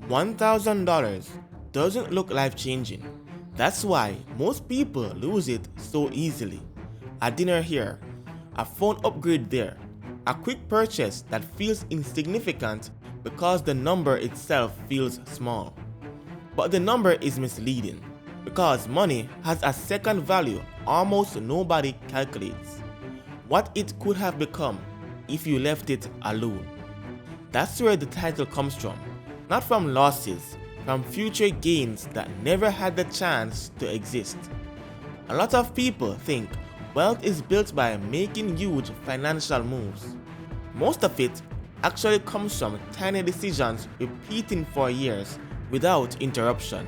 $1,000 doesn't look life-changing. That's why most people lose it so easily. A dinner here, a phone upgrade there, a quick purchase that feels insignificant because the number itself feels small. But the number is misleading because money has a second value almost nobody calculates. What it could have become if you left it alone. That's where the title comes from, not from losses, from future gains that never had the chance to exist. A lot of people think wealth is built by making huge financial moves. Most of it actually comes from tiny decisions repeating for years without interruption,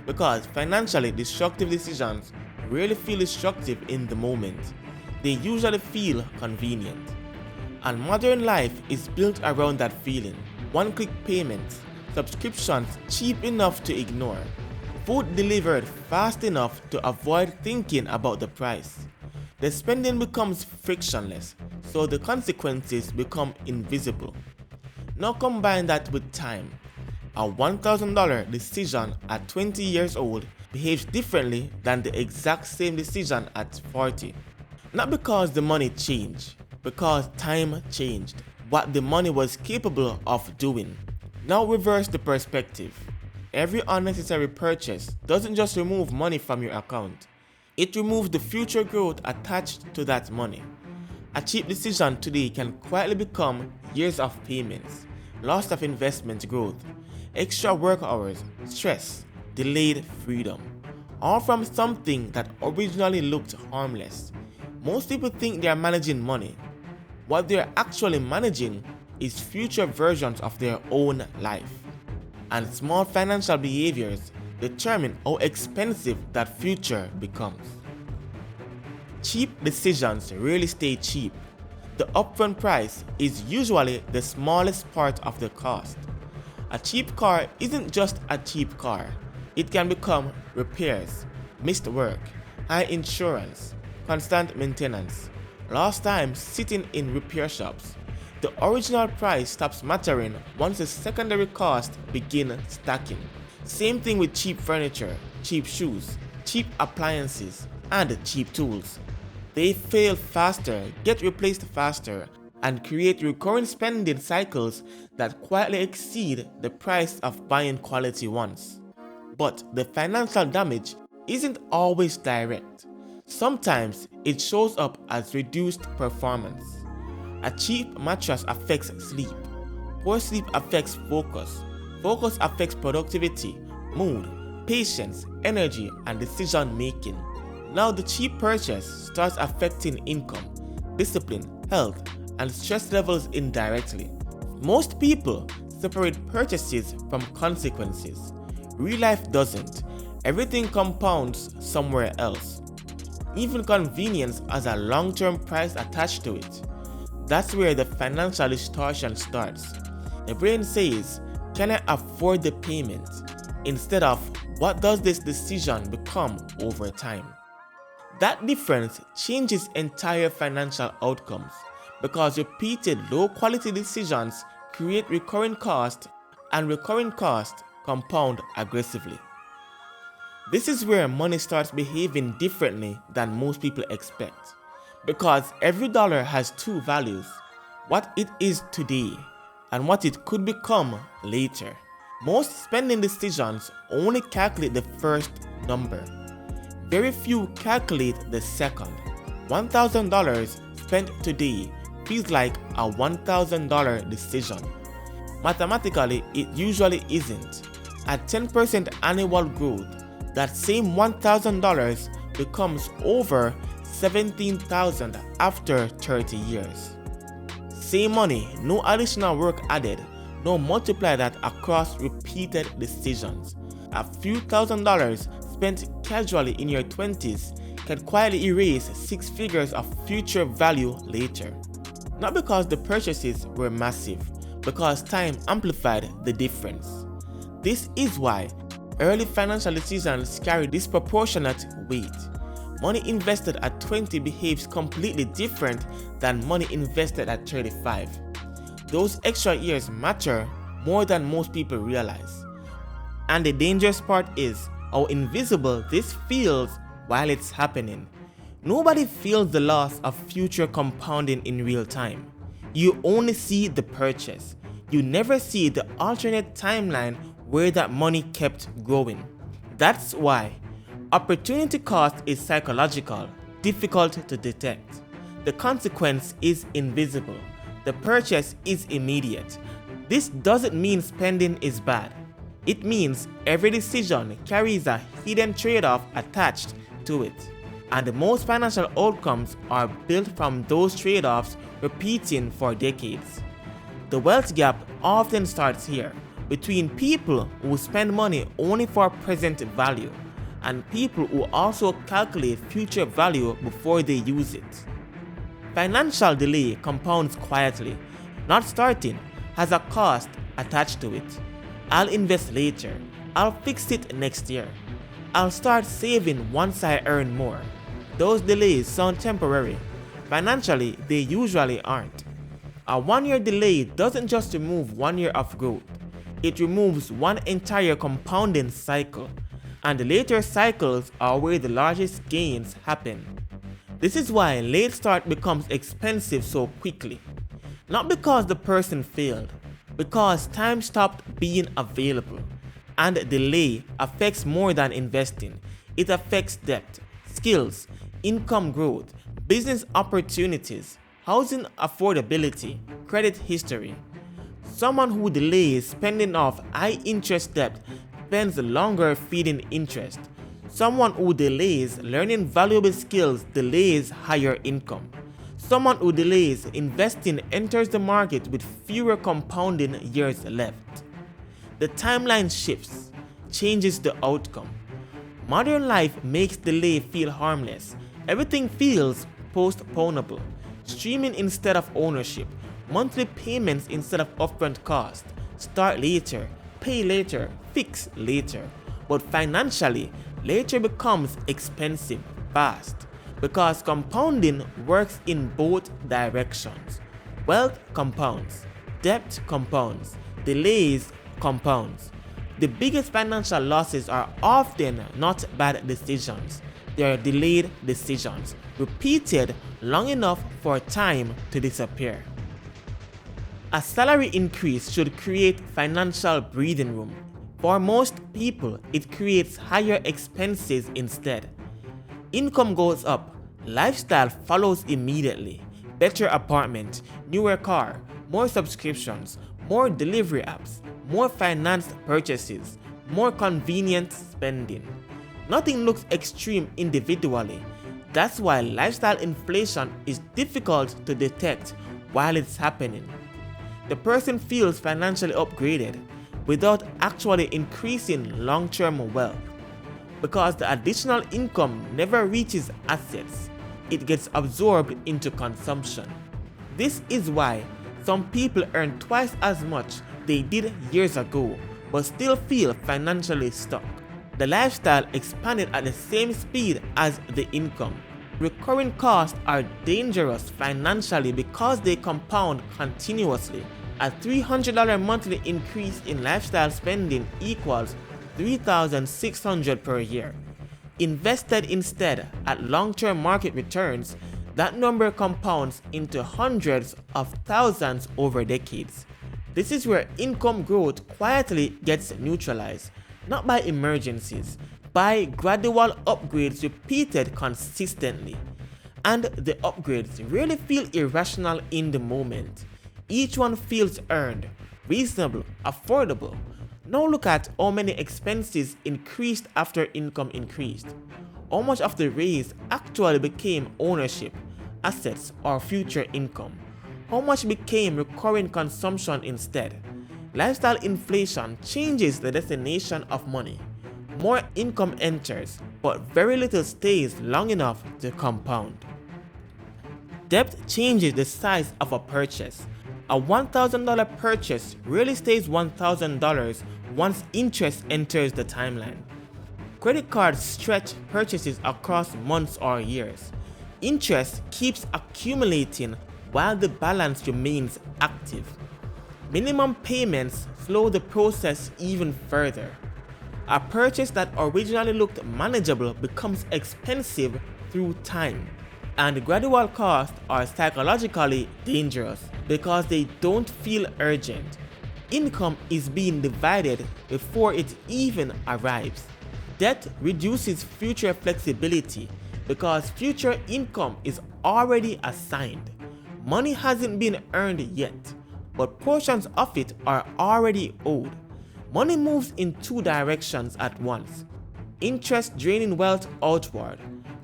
because financially destructive decisions rarely feel destructive in the moment. They usually feel convenient. And modern life is built around that feeling. One-click payments, subscriptions cheap enough to ignore, food delivered fast enough to avoid thinking about the price. The spending becomes frictionless, so the consequences become invisible. Now combine that with time. A $1,000 decision at 20 years old behaves differently than the exact same decision at 40. Not because the money changed, because time changed what the money was capable of doing. Now reverse the perspective. Every unnecessary purchase doesn't just remove money from your account. It removes the future growth attached to that money. A cheap decision today can quietly become years of payments, loss of investment growth, extra work hours, stress, delayed freedom, all from something that originally looked harmless. Most people think they are managing money. What they are actually managing is future versions of their own life. And small financial behaviors determine how expensive that future becomes. Cheap decisions rarely stay cheap. The upfront price is usually the smallest part of the cost. A cheap car isn't just a cheap car. It can become repairs, missed work, high insurance, constant maintenance, lost time sitting in repair shops. The original price stops mattering once the secondary costs begin stacking. Same thing with cheap furniture, cheap shoes, cheap appliances, and cheap tools. They fail faster, get replaced faster, and create recurring spending cycles that quietly exceed the price of buying quality ones. But the financial damage isn't always direct. Sometimes it shows up as reduced performance. A cheap mattress affects sleep. Poor sleep affects focus. Focus affects productivity, mood, patience, energy, and decision making. Now the cheap purchase starts affecting income, discipline, health, and stress levels indirectly. Most people separate purchases from consequences. Real life doesn't. Everything compounds somewhere else. Even convenience has a long-term price attached to it. That's where the financial distortion starts. The brain says, "Can I afford the payment?" instead of, "What does this decision become over time?" That difference changes entire financial outcomes because repeated low-quality decisions create recurring costs, and recurring costs compound aggressively. This is where money starts behaving differently than most people expect, because every dollar has two values: what it is today and what it could become later. Most spending decisions only calculate the first number. Very few calculate the second. $1,000 spent today feels like a $1,000 decision. Mathematically, it usually isn't. At 10% annual growth, that same $1,000 becomes over $17,000 after 30 years. Same money, no additional work added, now multiply that across repeated decisions. A few $1,000s spent casually in your 20s can quietly erase 6 figures of future value later. Not because the purchases were massive, because time amplified the difference. This is why early financial decisions carry disproportionate weight. Money invested at 20 behaves completely different than money invested at 35. Those extra years matter more than most people realize. And the dangerous part is how invisible this feels while it's happening. Nobody feels the loss of future compounding in real time. You only see the purchase. You never see the alternate timeline where that money kept growing. That's why opportunity cost is psychological, difficult to detect. The consequence is invisible. The purchase is immediate. This doesn't mean spending is bad. It means every decision carries a hidden trade-off attached to it. And most financial outcomes are built from those trade-offs repeating for decades. The wealth gap often starts here, between people who spend money only for present value and people who also calculate future value before they use it. Financial delay compounds quietly. Not starting has a cost attached to it. I'll invest later. I'll fix it next year. I'll start saving once I earn more. Those delays sound temporary. Financially, they usually aren't. A 1-year delay doesn't just remove 1 year of growth. It removes one entire compounding cycle. And the later cycles are where the largest gains happen. This is why late start becomes expensive so quickly. Not because the person failed, because time stopped being available. And delay affects more than investing. It affects debt, skills, income growth, business opportunities, housing affordability, credit history. Someone who delays spending off high interest debt spends longer feeding interest. Someone who delays learning valuable skills delays higher income. Someone who delays investing enters the market with fewer compounding years left. The timeline shifts, changes the outcome. Modern life makes delay feel harmless. Everything feels postponable. Streaming instead of ownership. Monthly payments instead of upfront cost. Start later, pay later, fix later. But financially, later becomes expensive fast because compounding works in both directions. Wealth compounds, debt compounds, delays compounds. The biggest financial losses are often not bad decisions. They are delayed decisions, repeated long enough for time to disappear. A salary increase should create financial breathing room. For most people, it creates higher expenses instead. Income goes up, lifestyle follows immediately. Better apartment, newer car, more subscriptions, more delivery apps, more financed purchases, more convenient spending. Nothing looks extreme individually. That's why lifestyle inflation is difficult to detect while it's happening. The person feels financially upgraded without actually increasing long-term wealth. Because the additional income never reaches assets, it gets absorbed into consumption. This is why some people earn twice as much they did years ago but still feel financially stuck. The lifestyle expanded at the same speed as the income. Recurring costs are dangerous financially because they compound continuously. A $300 monthly increase in lifestyle spending equals $3,600 per year. Invested instead at long-term market returns, that number compounds into hundreds of thousands over decades. This is where income growth quietly gets neutralized, not by emergencies, by gradual upgrades repeated consistently. And the upgrades really feel irrational in the moment. Each one feels earned, reasonable, affordable. Now look at how many expenses increased after income increased. How much of the raise actually became ownership, assets, or future income? How much became recurring consumption instead? Lifestyle inflation changes the destination of money. More income enters, but very little stays long enough to compound. Debt changes the size of a purchase. A $1,000 purchase rarely stays $1,000 once interest enters the timeline. Credit cards stretch purchases across months or years. Interest keeps accumulating while the balance remains active. Minimum payments slow the process even further. A purchase that originally looked manageable becomes expensive through time. And gradual costs are psychologically dangerous because they don't feel urgent. Income is being divided before it even arrives. Debt reduces future flexibility because future income is already assigned. Money hasn't been earned yet, but portions of it are already owed. Money moves in two directions at once: interest draining wealth outward,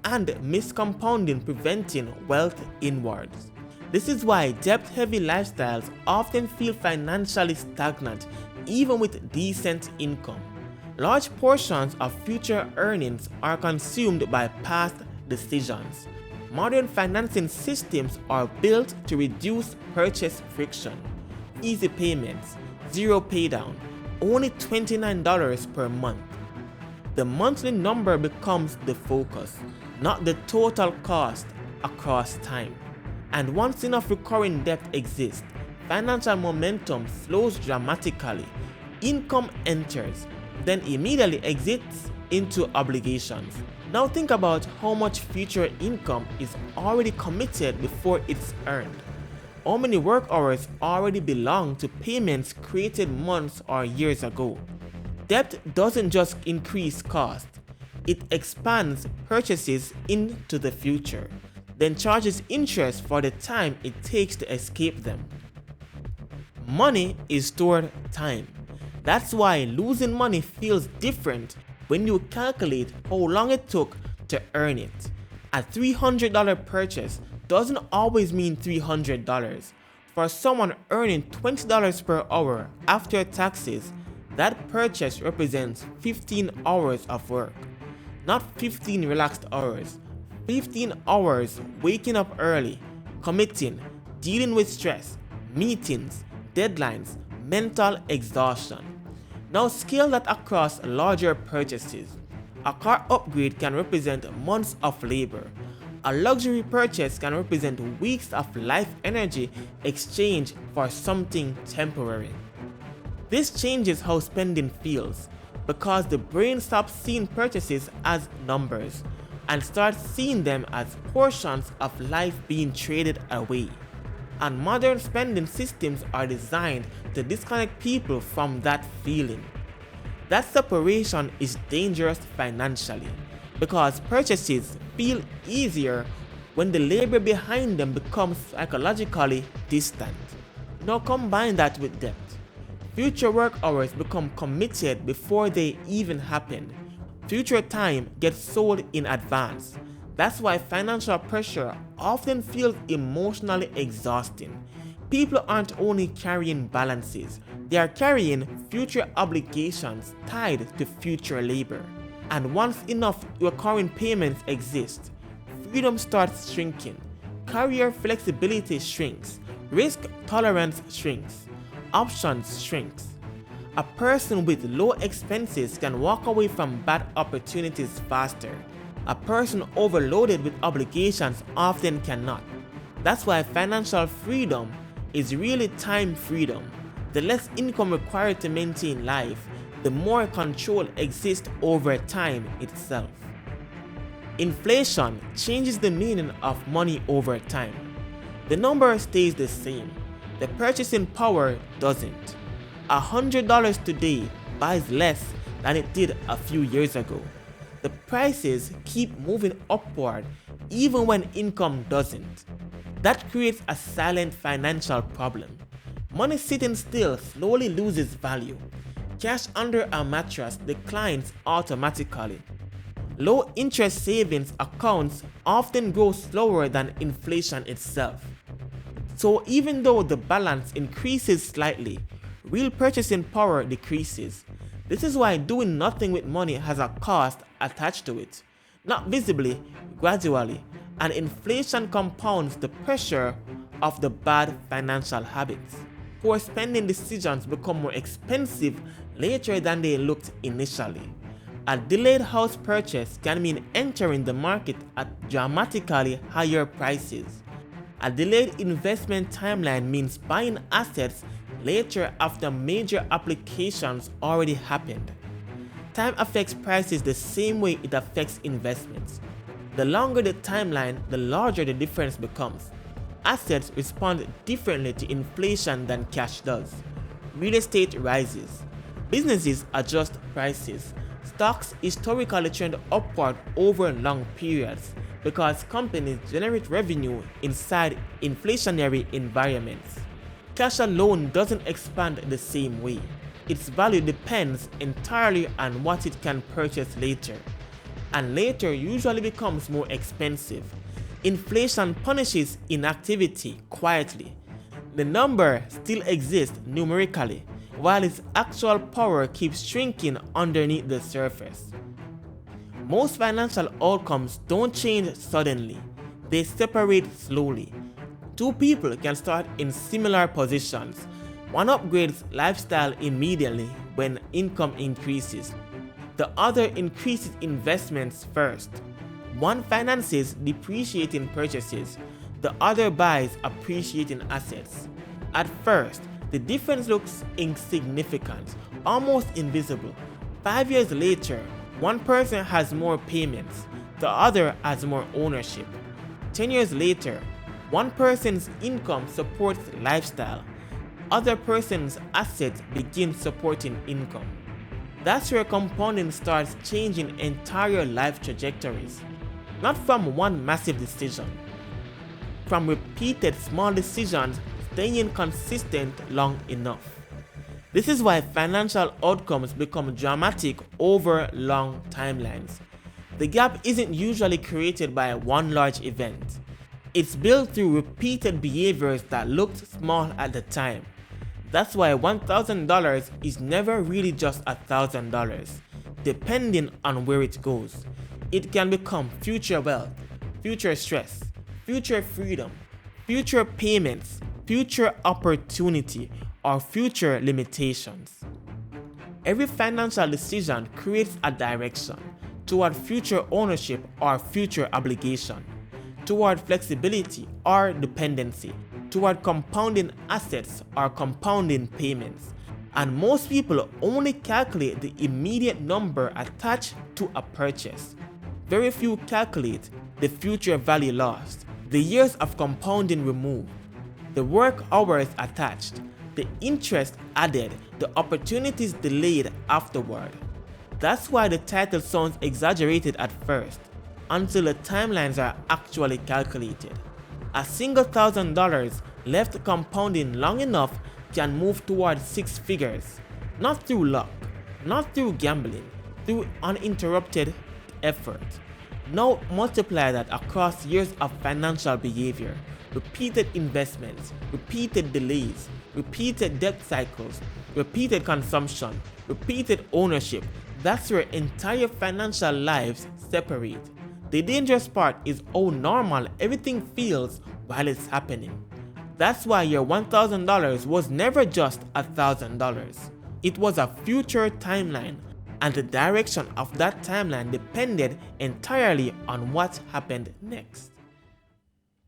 and miscompounding preventing wealth inwards. This is why debt-heavy lifestyles often feel financially stagnant even with decent income. Large portions of future earnings are consumed by past decisions. Modern financing systems are built to reduce purchase friction. Easy payments, zero paydown, only $29 per month. The monthly number becomes the focus, not the total cost across time. And once enough recurring debt exists, financial momentum slows dramatically. Income enters, then immediately exits into obligations. Now think about how much future income is already committed before it's earned. How many work hours already belong to payments created months or years ago? Debt doesn't just increase cost, it expands purchases into the future, then charges interest for the time it takes to escape them. Money is stored time. That's why losing money feels different when you calculate how long it took to earn it. A $300 purchase doesn't always mean $300. For someone earning $20 per hour after taxes, that purchase represents 15 hours of work. Not 15 relaxed hours. 15 hours waking up early, committing, dealing with stress, meetings, deadlines, mental exhaustion. Now scale that across larger purchases. A car upgrade can represent months of labor. A luxury purchase can represent weeks of life energy exchanged for something temporary. This changes how spending feels because the brain stops seeing purchases as numbers and starts seeing them as portions of life being traded away. And modern spending systems are designed to disconnect people from that feeling. That separation is dangerous financially because purchases feel easier when the labor behind them becomes psychologically distant. Now combine that with debt. Future work hours become committed before they even happen. Future time gets sold in advance. That's why financial pressure often feels emotionally exhausting. People aren't only carrying balances, they are carrying future obligations tied to future labor. And once enough recurring payments exist, freedom starts shrinking, career flexibility shrinks, risk tolerance shrinks, options shrinks. A person with low expenses can walk away from bad opportunities faster. A person overloaded with obligations often cannot. That's why financial freedom is really time freedom. The less income required to maintain life, the more control exists over time itself. Inflation changes the meaning of money over time. The number stays the same. The purchasing power doesn't. $100 today buys less than it did a few years ago. The prices keep moving upward even when income doesn't. That creates a silent financial problem. Money sitting still slowly loses value. Cash under a mattress declines automatically. Low interest savings accounts often grow slower than inflation itself. So even though the balance increases slightly, real purchasing power decreases. This is why doing nothing with money has a cost attached to it. Not visibly, gradually, and inflation compounds the pressure of the bad financial habits. Poor spending decisions become more expensive later than they looked initially. A delayed house purchase can mean entering the market at dramatically higher prices. A delayed investment timeline means buying assets later after major applications already happened. Time affects prices the same way it affects investments. The longer the timeline, the larger the difference becomes. Assets respond differently to inflation than cash does. Real estate rises. Businesses adjust prices. Stocks historically trend upward over long periods because companies generate revenue inside inflationary environments. Cash alone doesn't expand the same way. Its value depends entirely on what it can purchase later, and later usually becomes more expensive. Inflation punishes inactivity quietly. The number still exists numerically, while its actual power keeps shrinking underneath the surface. Most financial outcomes don't change suddenly, they separate slowly. Two people can start in similar positions. One upgrades lifestyle immediately when income increases. The other increases investments first. One finances depreciating purchases, the other buys appreciating assets. At first, the difference looks insignificant, almost invisible. 5 years later, one person has more payments, the other has more ownership. 10 years later, one person's income supports lifestyle, other person's assets begin supporting income. That's where compounding starts changing entire life trajectories. Not from one massive decision, from repeated small decisions staying consistent long enough. This is why financial outcomes become dramatic over long timelines. The gap isn't usually created by one large event. It's built through repeated behaviors that looked small at the time. That's why $1,000 is never really just $1,000, depending on where it goes. It can become future wealth, future stress, future freedom, future payments, future opportunity, or future limitations. Every financial decision creates a direction toward future ownership or future obligation, toward flexibility or dependency, toward compounding assets or compounding payments. And most people only calculate the immediate number attached to a purchase. Very few calculate the future value lost, the years of compounding removed, the work hours attached, the interest added, the opportunities delayed afterward. That's why the title sounds exaggerated at first, until the timelines are actually calculated. A single $1,000 left compounding long enough can move toward six figures, not through luck, not through gambling, through uninterrupted effort. Now multiply that across years of financial behavior, repeated investments, repeated delays, repeated debt cycles, repeated consumption, repeated ownership. That's where entire financial lives separate. The dangerous part is how normal everything feels while it's happening. That's why your $1,000 was never just $1,000. It was a future timeline, and the direction of that timeline depended entirely on what happened next.